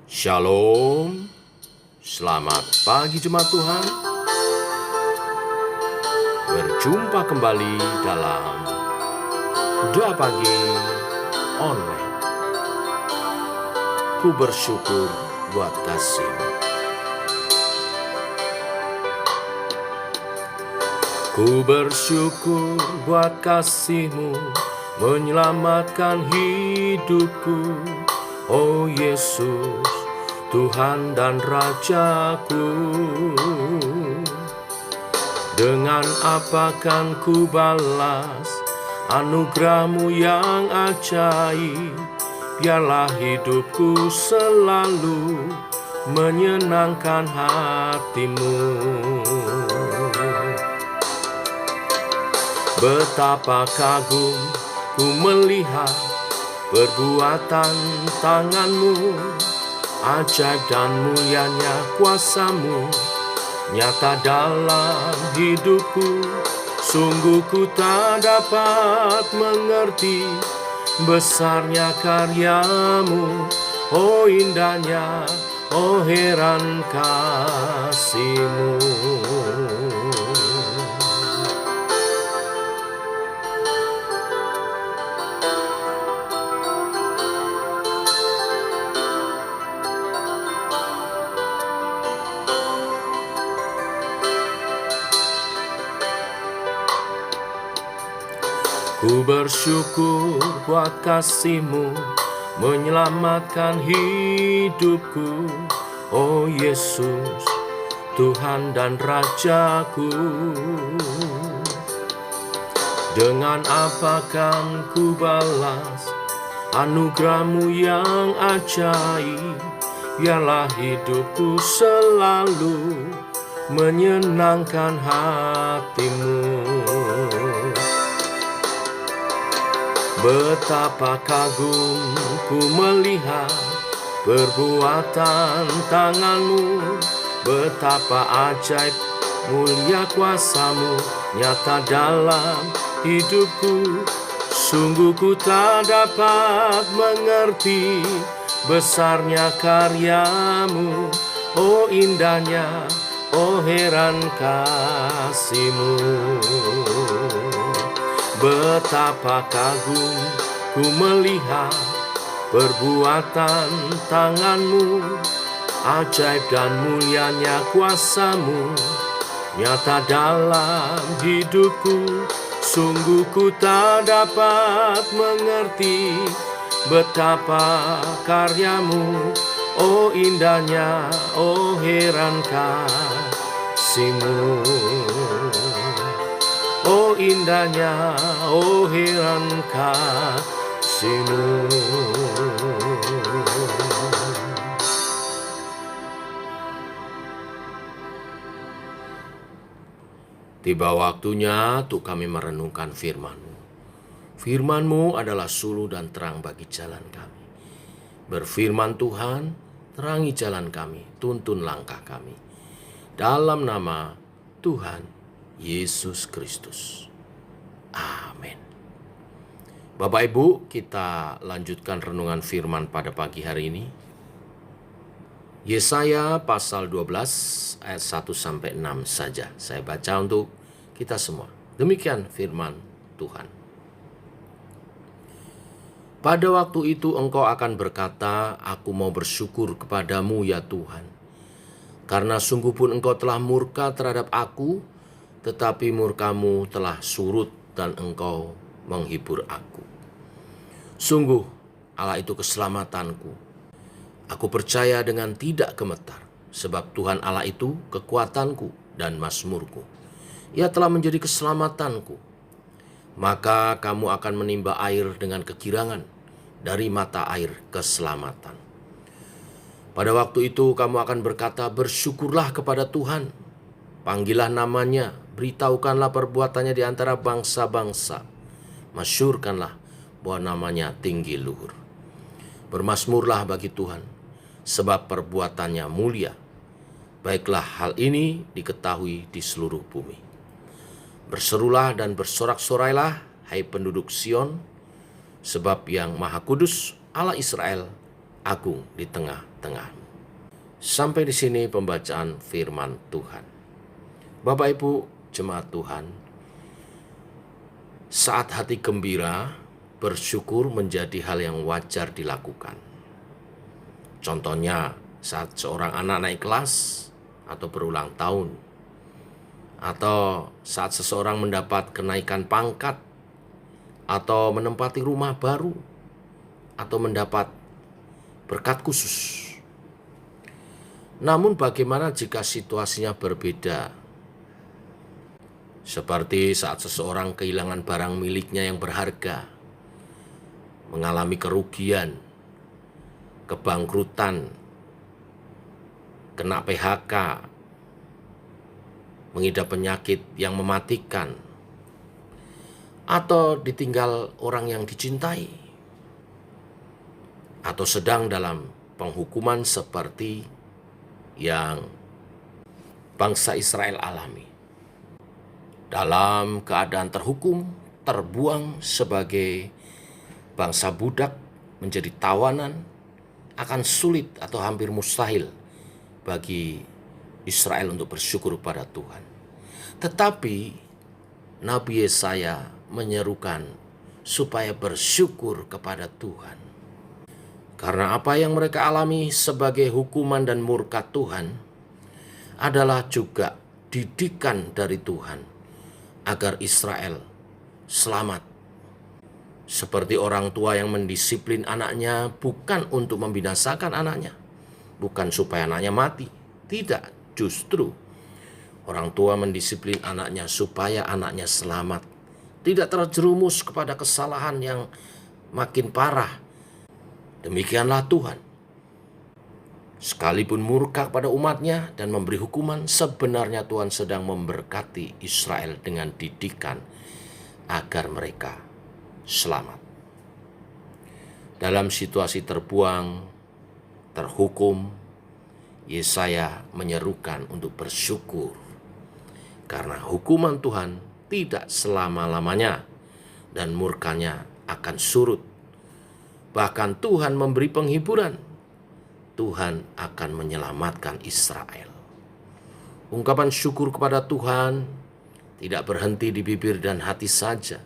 Shalom, selamat pagi jemaat Tuhan. Berjumpa kembali dalam Doa Pagi Online. Ku bersyukur buat kasih-Mu. Ku bersyukur buat kasih-Mu menyelamatkan hidupku. Oh Yesus, Tuhan dan Rajaku. Dengan apa kan ku balas anugerah-Mu yang ajaib? Biarlah hidupku selalu menyenangkan hati-Mu. Betapa kagum ku melihat perbuatan tangan-Mu, ajaib dan mulianya kuasa-Mu nyata dalam hidupku. Sungguh ku tak dapat mengerti besarnya karya-Mu. Oh indahnya, oh heran kasih-Mu. Ku bersyukur buat kasih-Mu menyelamatkan hidupku. Oh Yesus, Tuhan dan Rajaku. Dengan apa kan ku balas anugerah-Mu yang ajaib? Biarlah hidupku selalu menyenangkan hati-Mu. Betapa kagum ku melihat perbuatan tangan-Mu, betapa ajaib mulia kuasa-Mu nyata dalam hidupku. Sungguh ku tak dapat mengerti besarnya karya-Mu. Oh indahnya, oh heran kasih-Mu. Betapa kagum ku melihat perbuatan tangan-Mu, ajaib dan mulianya kuasa-Mu nyata dalam hidupku. Sungguh ku tak dapat mengerti betapa karya-Mu. Oh indahnya, oh heran kasih-Mu. Oh indahnya, oh heran kasih-Mu. Tiba waktunya untuk kami merenungkan firman-Mu. Firman-Mu adalah suluh dan terang bagi jalan kami. Berfirman Tuhan, terangi jalan kami, tuntun langkah kami. Dalam nama Tuhan Yesus Kristus. Amin. Bapak Ibu, kita lanjutkan renungan firman pada pagi hari ini. Yesaya pasal 12 ayat 1-6 saja. Saya baca untuk kita semua. Demikian firman Tuhan. Pada waktu itu engkau akan berkata, aku mau bersyukur kepadamu ya Tuhan. Karena sungguh pun engkau telah murka terhadap aku, tetapi murka-Mu telah surut dan engkau menghibur aku. Sungguh Allah itu keselamatanku. Aku percaya dengan tidak gemetar, sebab Tuhan Allah itu kekuatanku dan mazmurku. Ia telah menjadi keselamatanku. Maka kamu akan menimba air dengan kegirangan dari mata air keselamatan. Pada waktu itu kamu akan berkata, bersyukurlah kepada Tuhan. Panggillah namanya, beritahukanlah perbuatannya di antara bangsa-bangsa. Masyurkanlah bahwa namanya tinggi luhur. Bermasmurlah bagi Tuhan, sebab perbuatannya mulia. Baiklah hal ini diketahui di seluruh bumi. Berserulah dan bersorak-sorailah, hai penduduk Sion, sebab yang Maha Kudus Allah Israel agung di tengah-tengah. Sampai di sini pembacaan firman Tuhan. Bapak Ibu jemaat Tuhan, saat hati gembira, bersyukur menjadi hal yang wajar dilakukan. Contohnya saat seorang anak naik kelas atau berulang tahun, atau saat seseorang mendapat kenaikan pangkat, atau menempati rumah baru, atau mendapat berkat khusus. Namun bagaimana jika situasinya berbeda? Seperti saat seseorang kehilangan barang miliknya yang berharga, mengalami kerugian, kebangkrutan, kena PHK, mengidap penyakit yang mematikan, atau ditinggal orang yang dicintai, atau sedang dalam penghukuman seperti yang bangsa Israel alami. Dalam keadaan terhukum, terbuang sebagai bangsa budak menjadi tawanan, akan sulit atau hampir mustahil bagi Israel untuk bersyukur pada Tuhan. Tetapi Nabi Yesaya menyerukan supaya bersyukur kepada Tuhan. Karena apa yang mereka alami sebagai hukuman dan murka Tuhan adalah juga didikan dari Tuhan agar Israel selamat. Seperti orang tua yang mendisiplin anaknya bukan untuk membinasakan anaknya, bukan supaya anaknya mati. Tidak, justru orang tua mendisiplin anaknya supaya anaknya selamat, tidak terjerumus kepada kesalahan yang makin parah. Demikianlah Tuhan. Sekalipun murka pada umatnya dan memberi hukuman, sebenarnya Tuhan sedang memberkati Israel dengan didikan agar mereka selamat. Dalam situasi terbuang, terhukum, Yesaya menyerukan untuk bersyukur. Karena hukuman Tuhan tidak selama-lamanya dan murkanya akan surut. Bahkan Tuhan memberi penghiburan. Tuhan akan menyelamatkan Israel. Ungkapan syukur kepada Tuhan tidak berhenti di bibir dan hati saja,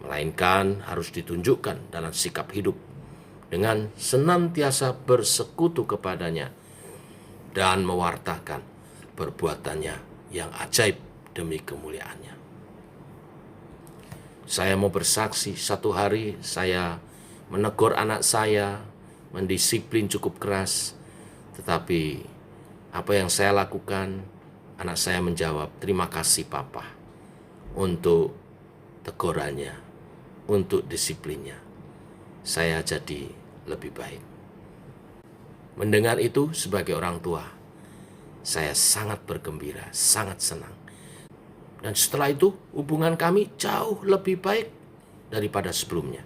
melainkan harus ditunjukkan dalam sikap hidup dengan senantiasa bersekutu kepadanya dan mewartakan perbuatannya yang ajaib demi kemuliaannya. Saya mau bersaksi, satu hari saya menegur anak saya, mendisiplin cukup keras, tetapi apa yang saya lakukan, anak saya menjawab, "Terima kasih Papa untuk tegurannya, untuk disiplinnya. Saya jadi lebih baik." Mendengar itu sebagai orang tua, saya sangat bergembira, sangat senang. Dan setelah itu hubungan kami jauh lebih baik daripada sebelumnya.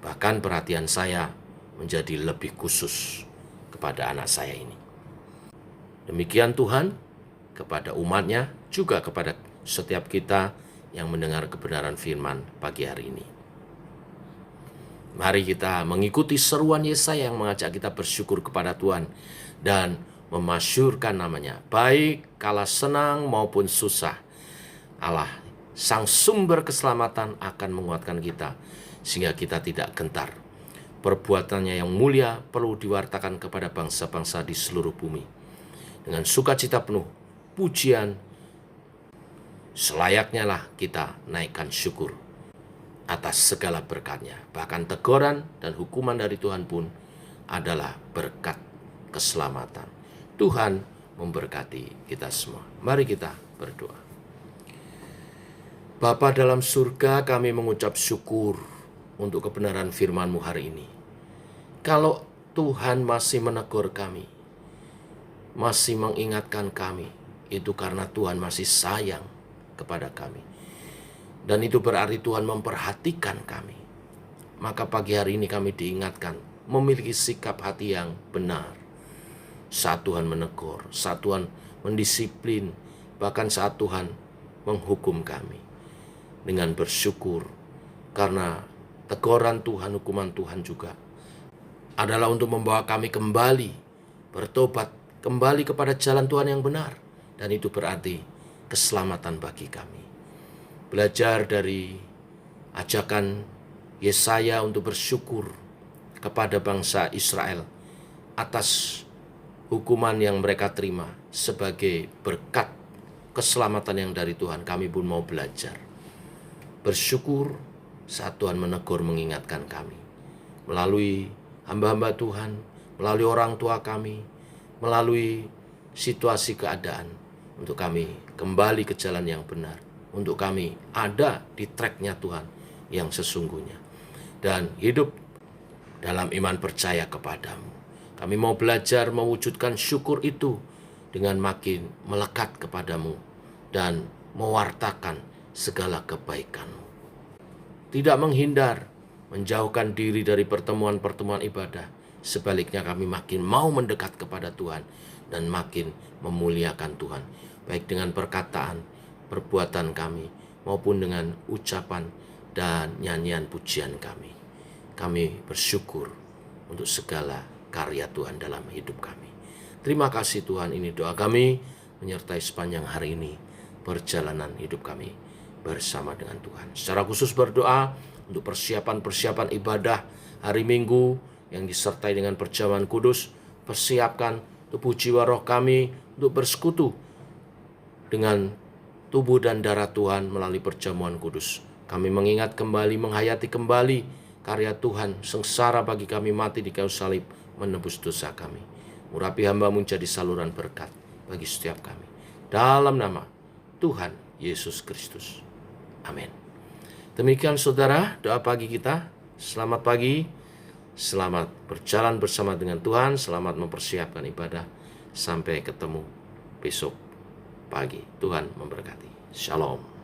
Bahkan perhatian saya menjadi lebih khusus kepada anak saya ini. Demikian Tuhan kepada umatnya, juga kepada setiap kita yang mendengar kebenaran firman pagi hari ini. Mari kita mengikuti seruan Yesaya yang mengajak kita bersyukur kepada Tuhan dan memasyurkan namanya, baik kala senang maupun susah. Allah, Sang sumber keselamatan, akan menguatkan kita sehingga kita tidak gentar. Perbuatannya yang mulia perlu diwartakan kepada bangsa-bangsa di seluruh bumi. Dengan sukacita penuh, pujian, selayaknya lah kita naikkan syukur atas segala berkat-Nya. Bahkan teguran dan hukuman dari Tuhan pun adalah berkat keselamatan. Tuhan memberkati kita semua. Mari kita berdoa. Bapa dalam surga, kami mengucap syukur untuk kebenaran firman-Mu hari ini. Kalau Tuhan masih menegur kami, masih mengingatkan kami, itu karena Tuhan masih sayang kepada kami. Dan itu berarti Tuhan memperhatikan kami. Maka pagi hari ini kami diingatkan memiliki sikap hati yang benar. Saat Tuhan menegur, saat Tuhan mendisiplin, bahkan saat Tuhan menghukum kami. Dengan bersyukur, karena teguran Tuhan, hukuman Tuhan juga adalah untuk membawa kami kembali bertobat, kembali kepada jalan Tuhan yang benar. Dan itu berarti keselamatan bagi kami. Belajar dari ajakan Yesaya untuk bersyukur kepada bangsa Israel atas hukuman yang mereka terima sebagai berkat keselamatan yang dari Tuhan. Kami pun mau belajar bersyukur saat Tuhan menegur, mengingatkan kami melalui hamba-hamba Tuhan, melalui orang tua kami, melalui situasi keadaan, untuk kami kembali ke jalan yang benar, untuk kami ada di tracknya Tuhan yang sesungguhnya, dan hidup dalam iman percaya kepadamu. Kami mau belajar mewujudkan syukur itu dengan makin melekat kepadamu dan mewartakan segala kebaikanmu. Tidak menghindar, menjauhkan diri dari pertemuan-pertemuan ibadah. Sebaliknya kami makin mau mendekat kepada Tuhan dan makin memuliakan Tuhan, baik dengan perkataan, perbuatan kami, maupun dengan ucapan dan nyanyian pujian kami. Kami bersyukur untuk segala karya Tuhan dalam hidup kami. Terima kasih Tuhan, ini doa kami menyertai sepanjang hari ini perjalanan hidup kami bersama dengan Tuhan. Secara khusus berdoa untuk persiapan ibadah hari Minggu yang disertai dengan perjamuan kudus. Persiapkan tubuh jiwa roh kami untuk bersekutu dengan tubuh dan darah Tuhan melalui perjamuan kudus. Kami mengingat kembali, menghayati kembali karya Tuhan, sengsara bagi kami, mati di kayu salib, menebus dosa kami. Urapi hamba-Mu jadi saluran berkat bagi setiap kami. Dalam nama Tuhan Yesus Kristus. Amin. Demikian saudara, doa pagi kita. Selamat pagi, selamat berjalan bersama dengan Tuhan, selamat mempersiapkan ibadah. Sampai ketemu besok pagi. Tuhan memberkati. Shalom.